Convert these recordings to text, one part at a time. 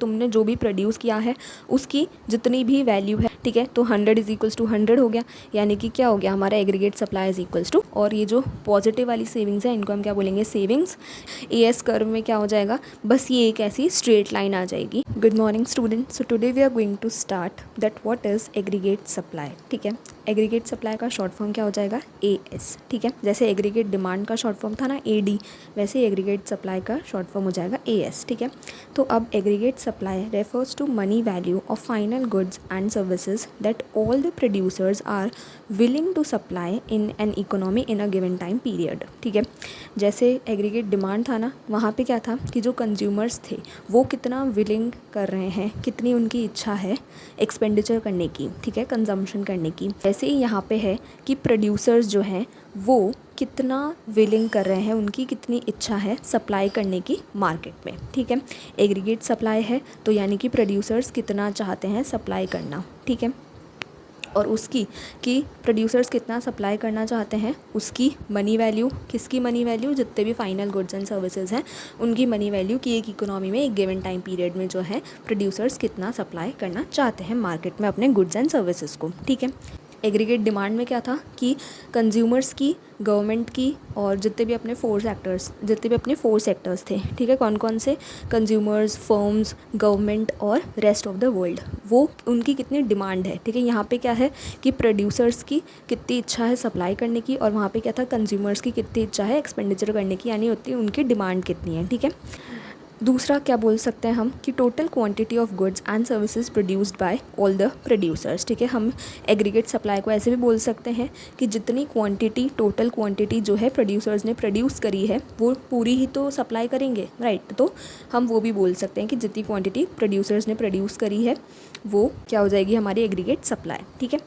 तुमने जो भी प्रोड्यूस किया है उसकी जितनी भी वैल्यू है, ठीक है, तो 100 इज इक्वल्स टू 100 हो गया, यानी कि क्या हो गया हमारा aggregate supply is equals to, और ये जो पॉजिटिव वाली सेविंग्स है इनको हम क्या बोलेंगे, सेविंग्स। एएस कर्व में क्या हो जाएगा, बस ये एक ऐसी स्ट्रेट लाइन आ जाएगी। Good morning student, so today we are going to start that what is aggregate supply, ठीक है। एग्रीगेट सप्लाई का शॉर्ट फॉर्म क्या हो जाएगा, एएस, ठीक है। जैसे एग्रीगेट डिमांड का शॉर्ट फॉर्म था ना एडी, वैसे एग्रीगेट सप्लाई का शॉर्ट फॉर्म हो जाएगा एएस, ठीक है। तो अब aggregate supply refers to money value of final goods and services that all the producers are willing to supply in an economy in a given time period, ठीक है। जैसे एग्रीगेट डिमांड था ना, वहाँ पे क्या था कि जो कंज्यूमर्स थे वो कितना विलिंग कर रहे हैं, कितनी उनकी इच्छा है एक्सपेंडिचर करने की, ठीक है, कंजम्पशन करने की। ऐसे ही यहाँ पे है कि प्रोड्यूसर्स जो हैं वो कितना विलिंग कर रहे हैं, उनकी कितनी इच्छा है सप्लाई करने की मार्केट में, ठीक है। एग्रीगेट सप्लाई है तो यानी कि प्रोड्यूसर्स कितना चाहते हैं सप्लाई करना, ठीक है, और उसकी कि प्रोड्यूसर्स कितना सप्लाई करना चाहते हैं उसकी मनी वैल्यू, किसकी मनी वैल्यू, जितने भी फाइनल गुड्स एंड सर्विसेज हैं उनकी मनी वैल्यू की एक इकोनॉमी में एक गिवन टाइम पीरियड में जो है प्रोड्यूसर्स कितना सप्लाई करना चाहते हैं मार्केट में अपने गुड्स एंड सर्विसेज को, ठीक है। एग्रीगेट डिमांड में क्या था कि कंज्यूमर्स की, गवर्नमेंट की और जितने भी अपने फोर सेक्टर्स थे, ठीक है, कौन कौन से, कंज्यूमर्स, फर्म्स, गवर्नमेंट और रेस्ट ऑफ द वर्ल्ड, वो उनकी कितनी डिमांड है, ठीक है। यहाँ पे क्या है कि प्रोड्यूसर्स की कितनी इच्छा है सप्लाई करने की, और वहाँ पे क्या था कंज्यूमर्स की कितनी इच्छा है एक्सपेंडिचर करने की, यानी उतनी उनकी डिमांड कितनी है, ठीक है। दूसरा क्या बोल सकते हैं हम कि total quantity of goods and services produced by all the producers, ठीक है। हम एग्रीगेट सप्लाई को ऐसे भी बोल सकते हैं कि जितनी क्वांटिटी, टोटल क्वांटिटी जो है प्रोड्यूसर्स ने प्रोड्यूस करी है वो पूरी ही तो सप्लाई करेंगे, राइट। तो हम वो भी बोल सकते हैं कि जितनी क्वांटिटी प्रोड्यूसर्स ने प्रोड्यूस करी है वो क्या हो जाएगी हमारी एग्रीगेट सप्लाई, ठीक है।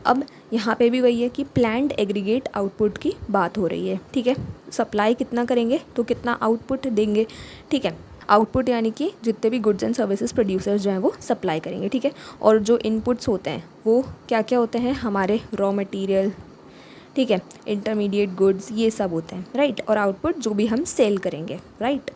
अब यहाँ पे भी वही है कि प्लान्ड एग्रीगेट आउटपुट की बात हो रही है, ठीक है। सप्लाई कितना करेंगे तो कितना आउटपुट देंगे, ठीक है। आउटपुट यानी कि जितने भी गुड्स एंड सर्विसेज प्रोड्यूसर्स जो हैं वो सप्लाई करेंगे, ठीक है। और जो इनपुट्स होते हैं वो क्या क्या होते हैं, हमारे रॉ मटेरियल, ठीक है, इंटरमीडिएट गुड्स, ये सब होते हैं, राइट। और आउटपुट जो भी हम सेल करेंगे, राइट।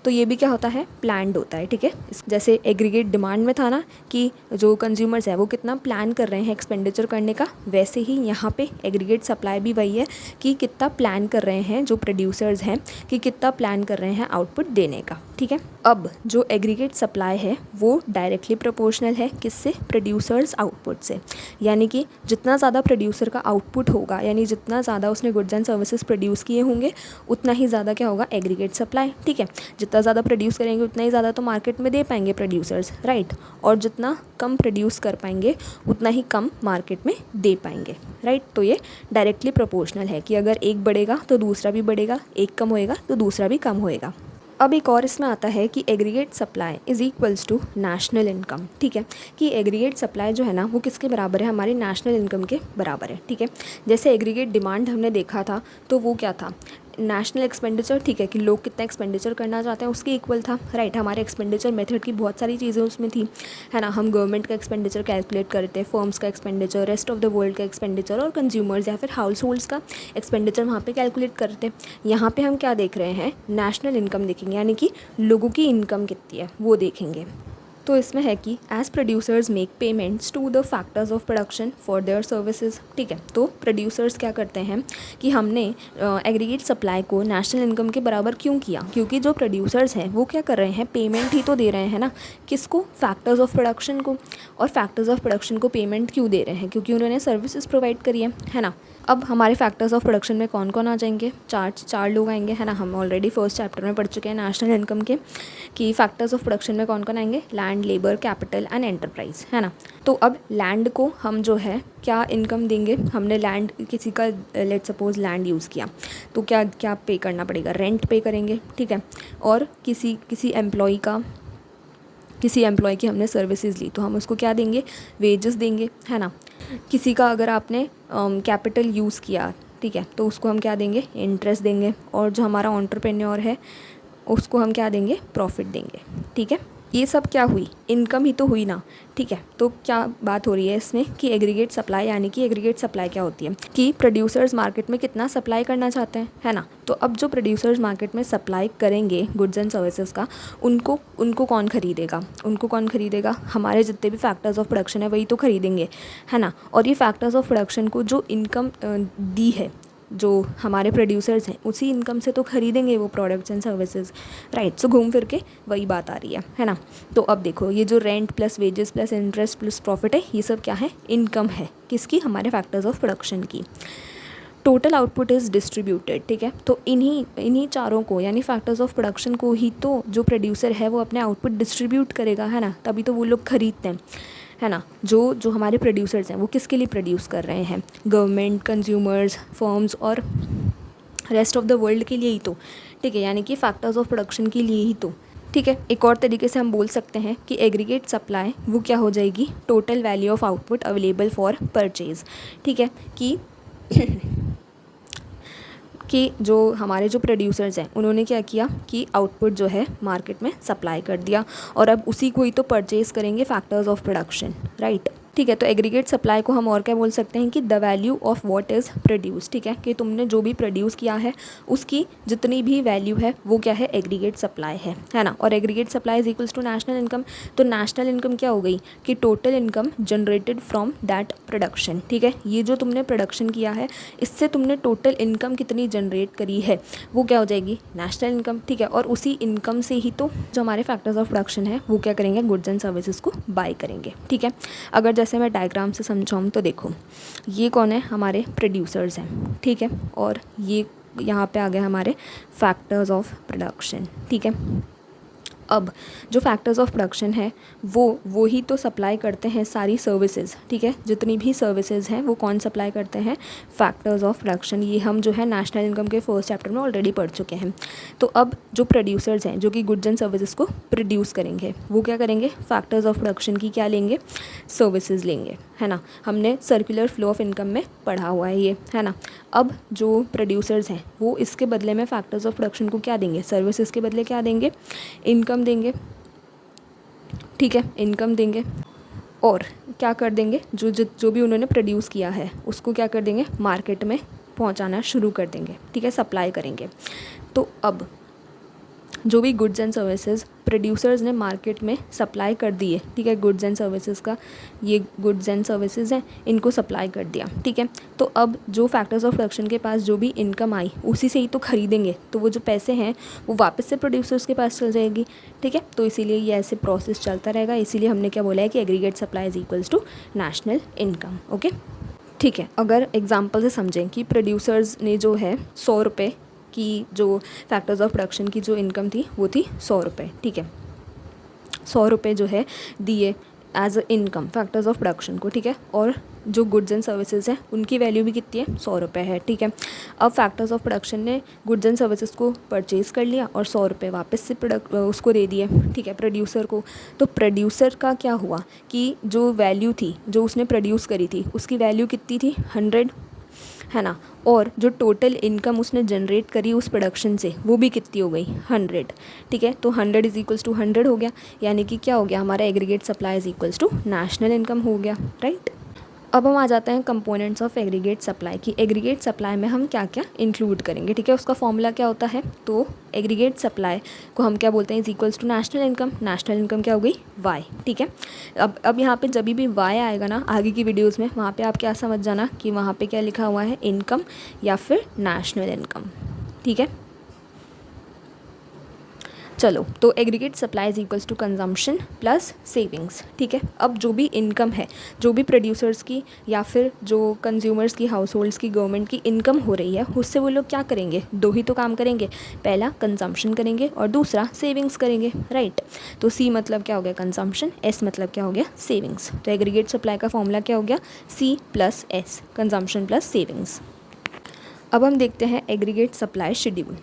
तो ये भी क्या होता है, प्लान्ड होता है, ठीक है। जैसे एग्रीगेट डिमांड में था ना कि जो कंज्यूमर्स है वो कितना प्लान कर रहे हैं एक्सपेंडिचर करने का, वैसे ही यहाँ पे एग्रीगेट सप्लाई भी वही है कि कितना प्लान कर रहे हैं जो प्रोड्यूसर्स हैं, कि कितना प्लान कर रहे हैं आउटपुट देने का, ठीक है। अब जो एग्रीगेट सप्लाई है वो डायरेक्टली प्रोपोर्शनल है किससे, प्रोड्यूसर्स आउटपुट से, यानी कि जितना ज़्यादा प्रोड्यूसर का आउटपुट होगा, यानी जितना ज़्यादा उसने गुड्स एंड सर्विसेज प्रोड्यूस किए होंगे उतना ही ज़्यादा क्या होगा एग्रीगेट सप्लाई, ठीक है। जितना ज़्यादा प्रोड्यूस करेंगे उतना ही ज़्यादा तो मार्केट में दे पाएंगे प्रोड्यूसर्स, राइट। और जितना कम प्रोड्यूस कर पाएंगे उतना ही कम मार्केट में दे पाएंगे, राइट। तो ये डायरेक्टली प्रोपोर्शनल है कि अगर एक बढ़ेगा तो दूसरा भी बढ़ेगा, एक कम होएगा तो दूसरा भी कम होएगा। अब एक और इसमें आता है कि aggregate supply is equals to national income, ठीक है, कि एग्रीगेट सप्लाई जो है ना वो किसके बराबर है, हमारी नेशनल इनकम के बराबर है, ठीक है। जैसे एग्रीगेट डिमांड हमने देखा था तो वो क्या था, नेशनल एक्सपेंडिचर, ठीक है, कि लोग कितना एक्सपेंडिचर करना चाहते हैं उसके इक्वल था, राइट। हमारे एक्सपेंडिचर मेथड की बहुत सारी चीज़ें उसमें थी, है ना। हम गवर्नमेंट का एक्सपेंडिचर कैलकुलेट करते हैं, फर्म्स का expenditure, rest of the world का एक्सपेंडिचर और कंज्यूमर्स या फिर हाउस होल्ड्स का एक्सपेंडिचर वहाँ पे कैलकुलेट करते हैं। यहाँ पे हम क्या देख रहे हैं, नेशनल इनकम देखेंगे, यानी कि लोगों की इनकम कितनी है वो देखेंगे। तो इसमें है कि as producers make payments to the factors of production for their services, ठीक है। तो प्रोड्यूसर्स क्या करते हैं कि हमने एग्रीगेट सप्लाई को नेशनल इनकम के बराबर क्यों किया, क्योंकि जो प्रोड्यूसर्स हैं वो क्या कर रहे हैं, पेमेंट ही तो दे रहे हैं ना, किसको, फैक्टर्स ऑफ प्रोडक्शन को। और फैक्टर्स ऑफ प्रोडक्शन को पेमेंट क्यों दे रहे हैं, क्योंकि उन्होंने सर्विसेज प्रोवाइड करी है ना। अब हमारे फैक्टर्स ऑफ प्रोडक्शन में कौन कौन आ जाएंगे, चार लोग आएंगे, है ना। हम ऑलरेडी फर्स्ट चैप्टर में पढ़ चुके हैं नेशनल इनकम के कि फैक्टर्स ऑफ प्रोडक्शन में कौन कौन आएंगे, land, labour, capital and enterprise, है ना। तो अब लैंड को हम जो है क्या इनकम देंगे, हमने लैंड, किसी का लेट सपोज लैंड यूज़ किया तो क्या क्या पे करना पड़ेगा, रेंट पे करेंगे, ठीक है। और किसी एम्प्लॉय की हमने सर्विसेज ली तो हम उसको क्या देंगे, वेजेस देंगे, है ना। किसी का अगर आपने कैपिटल यूज़ किया, ठीक है, तो उसको हम क्या देंगे, इंटरेस्ट देंगे। और जो हमारा एंटरप्रेन्योर है उसको हम क्या देंगे, प्रॉफिट देंगे, ठीक है। ये सब क्या हुई, इनकम ही तो हुई ना, ठीक है। तो क्या बात हो रही है इसमें कि एग्रीगेट सप्लाई, यानी कि एग्रीगेट सप्लाई क्या होती है कि प्रोड्यूसर्स मार्केट में कितना सप्लाई करना चाहते हैं, है ना। तो अब जो प्रोड्यूसर्स मार्केट में सप्लाई करेंगे गुड्स एंड सर्विसेज का, उनको कौन खरीदेगा, हमारे जितने भी फैक्टर्स ऑफ प्रोडक्शन है वही तो खरीदेंगे, है ना। और ये फैक्टर्स ऑफ प्रोडक्शन को जो इनकम दी है जो हमारे प्रोड्यूसर्स हैं, उसी इनकम से तो खरीदेंगे वो प्रोडक्ट्स एंड सर्विसेज, राइट। सो घूम फिर के वही बात आ रही है ना। तो अब देखो, ये जो rent plus wages plus interest plus profit है, ये सब क्या है, इनकम है, किसकी, हमारे फैक्टर्स ऑफ प्रोडक्शन की। टोटल आउटपुट इज़ डिस्ट्रीब्यूटेड, ठीक है। तो इन्हीं चारों को, यानी फैक्टर्स ऑफ प्रोडक्शन को ही तो जो प्रोड्यूसर है वो अपने आउटपुट डिस्ट्रीब्यूट करेगा, है ना, तभी तो वो लोग खरीदते हैं, है ना। जो हमारे प्रोड्यूसर्स हैं वो किसके लिए प्रोड्यूस कर रहे हैं, गवर्नमेंट, कंज्यूमर्स, फर्म्स और रेस्ट ऑफ द वर्ल्ड के लिए ही तो, ठीक है, यानी कि फैक्टर्स ऑफ प्रोडक्शन के लिए ही तो, ठीक है। एक और तरीके से हम बोल सकते हैं कि एग्रीगेट सप्लाई वो क्या हो जाएगी, total value of output available for purchase, ठीक है। कि जो हमारे जो प्रोड्यूसर्स हैं उन्होंने क्या किया कि आउटपुट जो है मार्केट में सप्लाई कर दिया, और अब उसी को ही तो परचेज़ करेंगे फैक्टर्स ऑफ प्रोडक्शन, राइट, ठीक है। तो एग्रीगेट सप्लाई को हम और क्या बोल सकते हैं कि the value of what is produce, ठीक है, कि तुमने जो भी प्रोड्यूस किया है उसकी जितनी भी वैल्यू है वो क्या है, एग्रीगेट सप्लाई है ना। और aggregate supply is equals to national income. तो नेशनल इनकम क्या हो गई कि total income generated from that production, ठीक है। ये जो तुमने प्रोडक्शन किया है इससे तुमने टोटल इनकम कितनी जनरेट करी है वो क्या हो जाएगी, नेशनल इनकम, ठीक है। और उसी इनकम से ही तो जो हमारे फैक्टर्स ऑफ प्रोडक्शन है वो क्या करेंगे, गुड्स एंड सर्विसेज को बाय करेंगे, ठीक है। अगर जैसे मैं डायग्राम से समझाऊँ तो देखो, ये कौन है, हमारे प्रोड्यूसर्स हैं, ठीक है, और ये यहाँ पे आ गया हमारे फैक्टर्स ऑफ प्रोडक्शन, ठीक है। अब जो फैक्टर्स ऑफ प्रोडक्शन है वो ही तो सप्लाई करते हैं सारी सर्विसेज, ठीक है। जितनी भी सर्विसेज हैं वो कौन सप्लाई करते हैं, फैक्टर्स ऑफ प्रोडक्शन। ये हम जो है नेशनल इनकम के फर्स्ट चैप्टर में ऑलरेडी पढ़ चुके हैं। तो अब जो प्रोड्यूसर्स हैं जो कि गुड्स एंड सर्विसेज को प्रोड्यूस करेंगे वो क्या करेंगे, फैक्टर्स ऑफ प्रोडक्शन की क्या लेंगे, सर्विसेज लेंगे, है ना। हमने सर्कुलर फ्लो ऑफ इनकम में पढ़ा हुआ है ये, है ना। अब जो प्रोड्यूसर्स हैं वो इसके बदले में फैक्टर्स ऑफ प्रोडक्शन को क्या देंगे, सर्विसेज के बदले क्या देंगे, इनकम देंगे, ठीक है, इनकम देंगे। और क्या कर देंगे, जो भी उन्होंने प्रोड्यूस किया है उसको क्या कर देंगे, मार्केट में पहुंचाना शुरू कर देंगे, ठीक है, सप्लाई करेंगे। तो अब जो भी गुड्स एंड सर्विसेज प्रोड्यूसर्स ने मार्केट में सप्लाई कर दिए, ठीक है, गुड्स एंड सर्विसेज का, ये गुड्स एंड सर्विसेज हैं, इनको सप्लाई कर दिया, ठीक है। तो अब जो फैक्टर्स ऑफ प्रोडक्शन के पास जो भी इनकम आई उसी से ही तो खरीदेंगे, तो वो जो पैसे हैं वो वापस से प्रोड्यूसर्स के पास चल जाएगी, ठीक है। तो इसीलिए ये ऐसे प्रोसेस चलता रहेगा, इसीलिए हमने क्या बोला है कि aggregate supply is equals to national income, okay, ठीक है। अगर एग्जाम्पल से समझें कि प्रोड्यूसर्स ने जो है 100 रुपये की जो फैक्टर्स ऑफ प्रोडक्शन की जो इनकम थी वो थी 100 रुपये, ठीक है। 100 रुपये जो है दिए as a income factors of production को, ठीक है। और जो गुड्स एंड सर्विसेज हैं उनकी वैल्यू भी कितनी है, 100 रुपये है, ठीक है। अब फैक्टर्स ऑफ प्रोडक्शन ने गुड्स एंड सर्विसेज को परचेज़ कर लिया और 100 रुपये वापस से उसको दे दिए, ठीक है, प्रोड्यूसर को। तो प्रोड्यूसर का क्या हुआ कि जो वैल्यू थी जो उसने प्रोड्यूस करी थी उसकी वैल्यू कितनी थी, 100, है ना। और जो टोटल इनकम उसने जनरेट करी उस प्रोडक्शन से वो भी कितनी हो गई, 100, ठीक है। तो 100 इज इक्वल्स टू 100 हो गया, यानी कि क्या हो गया, हमारा aggregate supply is equals to national income हो गया, राइट। अब हम आ जाते हैं कंपोनेंट्स ऑफ एग्रीगेट सप्लाई की। एग्रीगेट सप्लाई में हम क्या क्या इंक्लूड करेंगे, ठीक है, उसका फॉर्मूला क्या होता है। तो एग्रीगेट सप्लाई को हम क्या बोलते हैं, is equals to national income. National income क्या हो गई, वाई, ठीक है। अब यहाँ पे जब भी वाई आएगा ना आगे की वीडियोज़ में, वहाँ पे आप क्या समझ जाना कि वहाँ पे क्या लिखा हुआ है, इनकम या फिर नेशनल इनकम, ठीक है। चलो, तो aggregate supply is equals to consumption plus savings, ठीक है। अब जो भी इनकम है, जो भी प्रोड्यूसर्स की या फिर जो कंज्यूमर्स की, हाउस होल्ड्स की, गवर्नमेंट की इनकम हो रही है उससे वो लोग क्या करेंगे, दो ही तो काम करेंगे, पहला कंजम्पशन करेंगे और दूसरा सेविंग्स करेंगे, राइट। तो सी मतलब क्या हो गया, कंजम्पशन, एस मतलब क्या हो गया, सेविंग्स। तो एग्रीगेट सप्लाई का फॉर्मूला क्या हो गया, C plus S, consumption plus savings. अब हम देखते हैं aggregate supply schedule,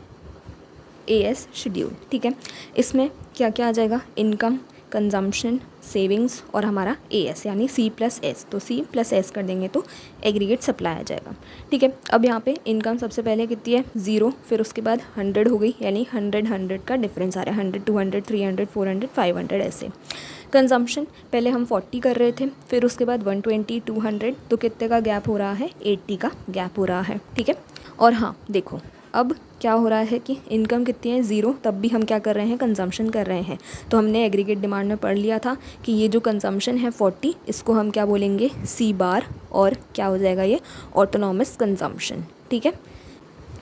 AS schedule, ठीक है। इसमें क्या क्या आ जाएगा, इनकम, कंजम्पशन, सेविंग्स और हमारा एएस यानी C+S। तो C+S कर देंगे तो एग्रीगेट सप्लाई आ जाएगा। ठीक है, अब यहाँ पे इनकम सबसे पहले कितनी है 0, फिर उसके बाद 100 हो गई, यानी 100 का डिफरेंस आ रहा है, 100 200 300 400 500 ऐसे। कंजम्पशन पहले हम 40 कर रहे थे, फिर उसके बाद 120 200, तो कितने का गैप हो रहा है 80 का गैप हो रहा है। ठीक है, और हाँ देखो अब क्या हो रहा है कि इनकम कितनी है 0, तब भी हम क्या कर रहे हैं कंजम्पशन कर रहे हैं। तो हमने एग्रीगेट डिमांड में पढ़ लिया था कि ये जो कंजम्पशन है 40, इसको हम क्या बोलेंगे C बार, और क्या हो जाएगा ये ऑटोनॉमस कंजम्पशन। ठीक है,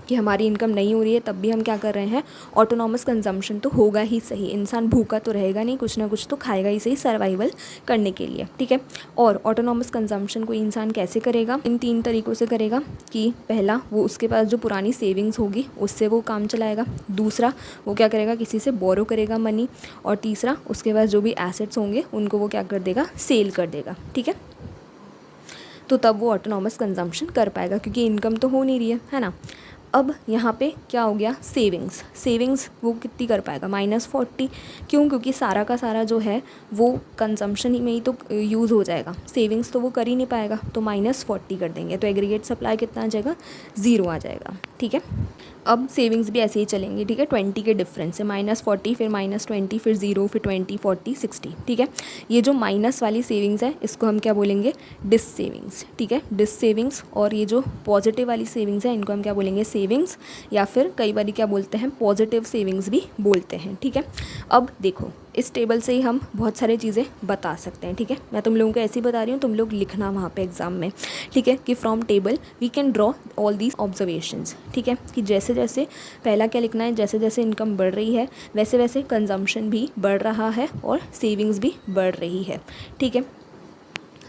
कि हमारी इनकम नहीं हो रही है तब भी हम क्या कर रहे हैं ऑटोनॉमस कंजम्पशन तो होगा ही सही, इंसान भूखा तो रहेगा नहीं, कुछ ना कुछ तो खाएगा ही सही सर्वाइवल करने के लिए। ठीक है, और ऑटोनॉमस कंजम्पशन कोई इंसान कैसे करेगा, इन 3 तरीक़ों से करेगा कि पहला वो उसके पास जो पुरानी सेविंग्स होगी उससे वो काम चलाएगा, दूसरा वो क्या करेगा किसी से बोरो करेगा मनी, और तीसरा उसके पास जो भी एसेट्स होंगे उनको वो क्या कर देगा सेल कर देगा। ठीक है, तो तब वो ऑटोनॉमस कंजम्पशन कर पाएगा क्योंकि इनकम तो हो नहीं रही है ना। अब यहाँ पे क्या हो गया सेविंग्स वो कितनी कर पाएगा -40, क्यों, क्योंकि सारा का सारा जो है वो कंजम्पशन ही में ही तो यूज़ हो जाएगा, सेविंग्स तो वो कर ही नहीं पाएगा, तो -40 कर देंगे तो एग्रीगेट सप्लाई कितना आ जाएगा 0 आ जाएगा। ठीक है, अब सेविंग्स भी ऐसे ही चलेंगे। ठीक है, 20 के डिफरेंस से -40 फिर -20 फिर 0 फिर 20 40 60। ठीक है, ये जो माइनस वाली सेविंग्स है इसको हम क्या बोलेंगे डिस सेविंग्स। ठीक है, डिस सेविंग्स, और ये जो पॉजिटिव वाली सेविंग्स है इनको हम क्या बोलेंगे सेविंग्स, या फिर कई बार क्या बोलते हैं पॉजिटिव सेविंग्स भी बोलते हैं। ठीक है, अब देखो इस टेबल से ही हम बहुत सारी चीज़ें बता सकते हैं। ठीक है, मैं तुम लोगों को ऐसे ही बता रही हूँ, तुम लोग लिखना वहाँ पे एग्जाम में। ठीक है, कि from table we can draw all these observations. ठीक है, कि जैसे जैसे पहला क्या लिखना है, जैसे जैसे इनकम बढ़ रही है वैसे वैसे कंजम्पशन भी बढ़ रहा है और सेविंग्स भी बढ़ रही है। ठीक है,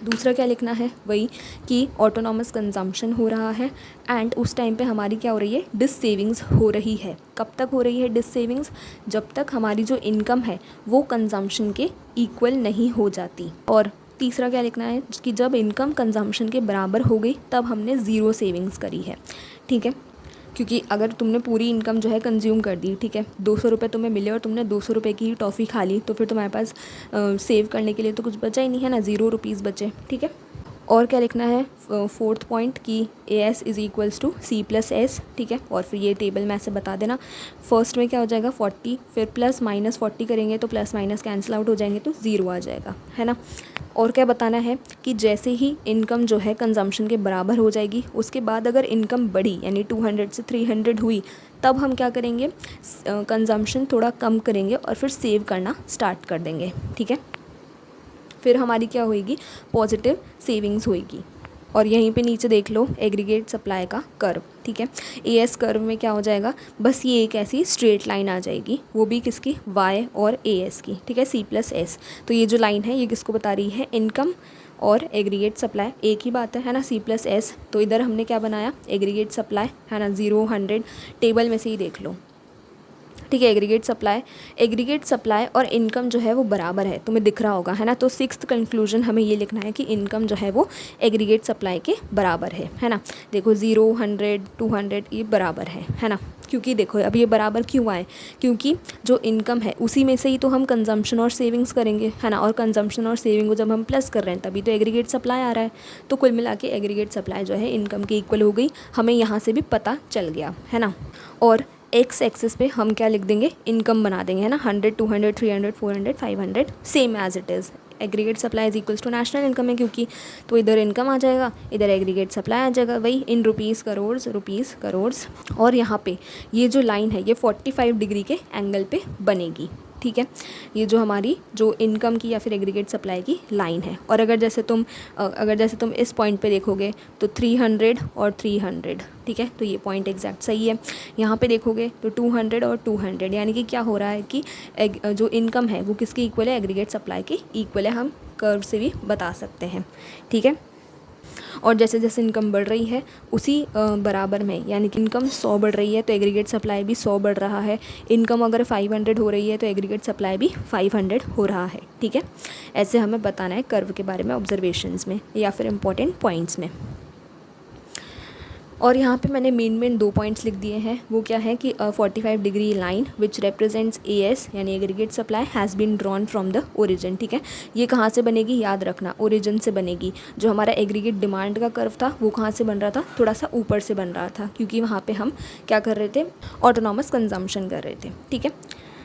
दूसरा क्या लिखना है वही कि ऑटोनॉमस कंजम्पशन हो रहा है एंड उस टाइम पे हमारी क्या हो रही है डिस सेविंग्स हो रही है। कब तक हो रही है डिस सेविंग्स, जब तक हमारी जो इनकम है वो कंजम्पशन के इक्वल नहीं हो जाती। और तीसरा क्या लिखना है कि जब इनकम कंजम्पशन के बराबर हो गई तब हमने 0 सेविंग्स करी है। ठीक है, क्योंकि अगर तुमने पूरी इनकम जो है कंज्यूम कर दी, ठीक है 200 रुपये तुम्हें मिले और तुमने 200 रुपये की ही टॉफ़ी खा ली, तो फिर तुम्हारे पास सेव करने के लिए तो कुछ बचा ही नहीं है ना, 0 रुपीज़ बचे। ठीक है, और क्या लिखना है 4th पॉइंट कि AS is equals to C+S। ठीक है, और फिर ये टेबल में ऐसे बता देना, फर्स्ट में क्या हो जाएगा 40, फिर प्लस माइनस 40 करेंगे तो प्लस माइनस कैंसिल आउट हो जाएंगे तो 0 आ जाएगा, है ना। और क्या बताना है कि जैसे ही इनकम जो है कंजम्पशन के बराबर हो जाएगी उसके बाद अगर इनकम बढ़ी यानी 200 से 300 हुई तब हम क्या करेंगे कंजम्पशन थोड़ा कम करेंगे और फिर सेव करना स्टार्ट कर देंगे। ठीक है, फिर हमारी क्या होएगी पॉजिटिव सेविंग्स होएगी। और यहीं पे नीचे देख लो एग्रीगेट सप्लाई का कर्व। ठीक है, AS कर्व में क्या हो जाएगा बस ये एक ऐसी स्ट्रेट लाइन आ जाएगी, वो भी किसकी Y और AS की। ठीक है, C+S। तो ये जो लाइन है ये किसको बता रही है इनकम और एग्रीगेट सप्लाई एक ही बात है ना, C+S। तो इधर हमने क्या बनाया एग्रीगेट सप्लाई है ना 0 100 टेबल में से ही देख लो। ठीक है, एग्रीगेट सप्लाई और इनकम जो है वो बराबर है, तुम्हें दिख रहा होगा है ना। तो 6th कंक्लूजन हमें ये लिखना है कि इनकम जो है वो एग्रीगेट सप्लाई के बराबर है ना। देखो 0 100 200 ये बराबर है ना। क्योंकि देखो अब ये बराबर क्यों आए, क्योंकि जो इनकम है उसी में से ही तो हम कंजम्पशन और सेविंग्स करेंगे है ना, और कंजम्पशन और सेविंग को जब हम प्लस कर रहे हैं तभी तो एग्रीगेट सप्लाई आ रहा है। तो कुल मिला के एग्रीगेट सप्लाई जो है इनकम के इक्वल हो गई, हमें यहाँ से भी पता चल गया है ना। और एक्स एक्सिस पे हम क्या लिख देंगे इनकम बना देंगे है ना, 100 200 300 400 500 same as it is. Aggregate supply is equals to national income है क्योंकि, तो इधर इनकम आ जाएगा इधर एग्रीगेट सप्लाई आ जाएगा, वही इन रुपीज़ करोड़। और यहाँ पे ये जो लाइन है ये 45 डिग्री के एंगल पे बनेगी। ठीक है, ये जो हमारी जो इनकम की या फिर एग्रीगेट सप्लाई की लाइन है। और अगर जैसे तुम इस पॉइंट पे देखोगे तो 300 और 300, ठीक है, तो ये पॉइंट एग्जैक्ट सही है। यहाँ पे देखोगे तो 200 और 200, यानी कि क्या हो रहा है कि जो इनकम है वो किसकी इक्वल है एग्रीगेट सप्लाई की इक्वल है, हम कर्व से भी बता सकते हैं। ठीक है, और जैसे जैसे इनकम बढ़ रही है उसी बराबर में, यानी कि इनकम 100 बढ़ रही है तो एग्रीगेट सप्लाई भी 100 बढ़ रहा है। इनकम अगर 500 हो रही है तो एग्रीगेट सप्लाई भी 500 हो रहा है। ठीक है, ऐसे हमें बताना है कर्व के बारे में ऑब्जर्वेशंस में या फिर इम्पोर्टेंट पॉइंट्स में। और यहाँ पे मैंने मेन 2 पॉइंट्स लिख दिए हैं। वो क्या है कि 45 degree line which represents AS यानी aggregate supply has been drawn from the origin. ठीक है, ये कहाँ से बनेगी याद रखना, ओरिजिन से बनेगी। जो हमारा एग्रीगेट डिमांड का कर्व था वो कहाँ से बन रहा था, थोड़ा सा ऊपर से बन रहा था, क्योंकि वहाँ पे हम क्या कर रहे थे, ऑटोनॉमस कंजम्पशन कर रहे थे। ठीक है,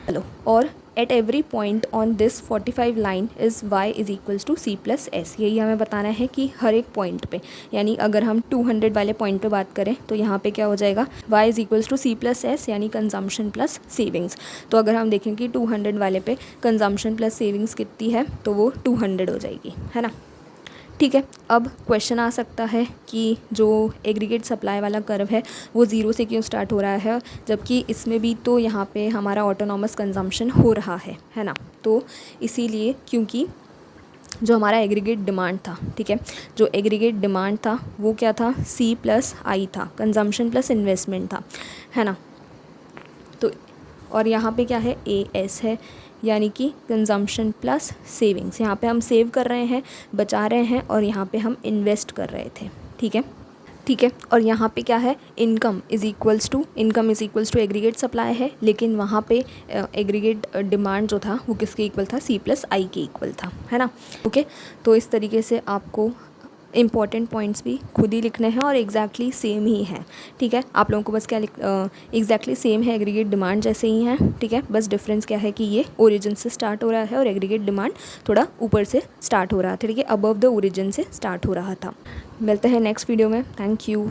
चलो, और at every point on this 45 line is y is equals to C plus S. यही हमें बताना है कि हर एक पॉइंट पे, यानी अगर हम 200 वाले पॉइंट पे बात करें तो यहाँ पे क्या हो जाएगा, y is equals to C plus S यानी कंजम्पशन प्लस सेविंग्स। तो अगर हम देखें कि 200 वाले पे कंजम्पशन प्लस सेविंग्स कितनी है तो वो 200 हो जाएगी, है ना। ठीक है, अब क्वेश्चन आ सकता है कि जो एग्रीगेट सप्लाई वाला कर्व है वो ज़ीरो से क्यों स्टार्ट हो रहा है, जबकि इसमें भी तो यहाँ पे हमारा ऑटोनॉमस कंजम्पशन हो रहा है ना। तो इसीलिए, क्योंकि जो हमारा एग्रीगेट डिमांड था, ठीक है, जो एग्रीगेट डिमांड था वो क्या था, C प्लस आई था, कंजम्पशन प्लस इन्वेस्टमेंट था, है ना। तो और यहाँ पे क्या है, AS है, यानी कि कंजम्पशन प्लस सेविंग्स। यहाँ पे हम सेव कर रहे हैं, बचा रहे हैं, और यहाँ पे हम इन्वेस्ट कर रहे थे। ठीक है, ठीक है, और यहाँ पे क्या है, income is equals to aggregate supply है, लेकिन वहाँ पे एग्रीगेट डिमांड जो था वो किसके इक्वल था, C प्लस आई के इक्वल था, है ना। ओके, तो इस तरीके से आपको इंपॉर्टेंट पॉइंट्स भी खुद ही लिखने हैं और एग्जैक्टली सेम ही है। ठीक है, आप लोगों को बस क्या एग्जैक्टली सेम है, एग्रीगेट डिमांड जैसे ही है। ठीक है, बस डिफरेंस क्या है कि ये ओरिजिन से स्टार्ट हो रहा है और एग्रीगेट डिमांड थोड़ा ऊपर से स्टार्ट हो रहा था। ठीक है, अबव द ओरिजिन से स्टार्ट हो रहा था। मिलते हैं नेक्स्ट वीडियो में। Thank you.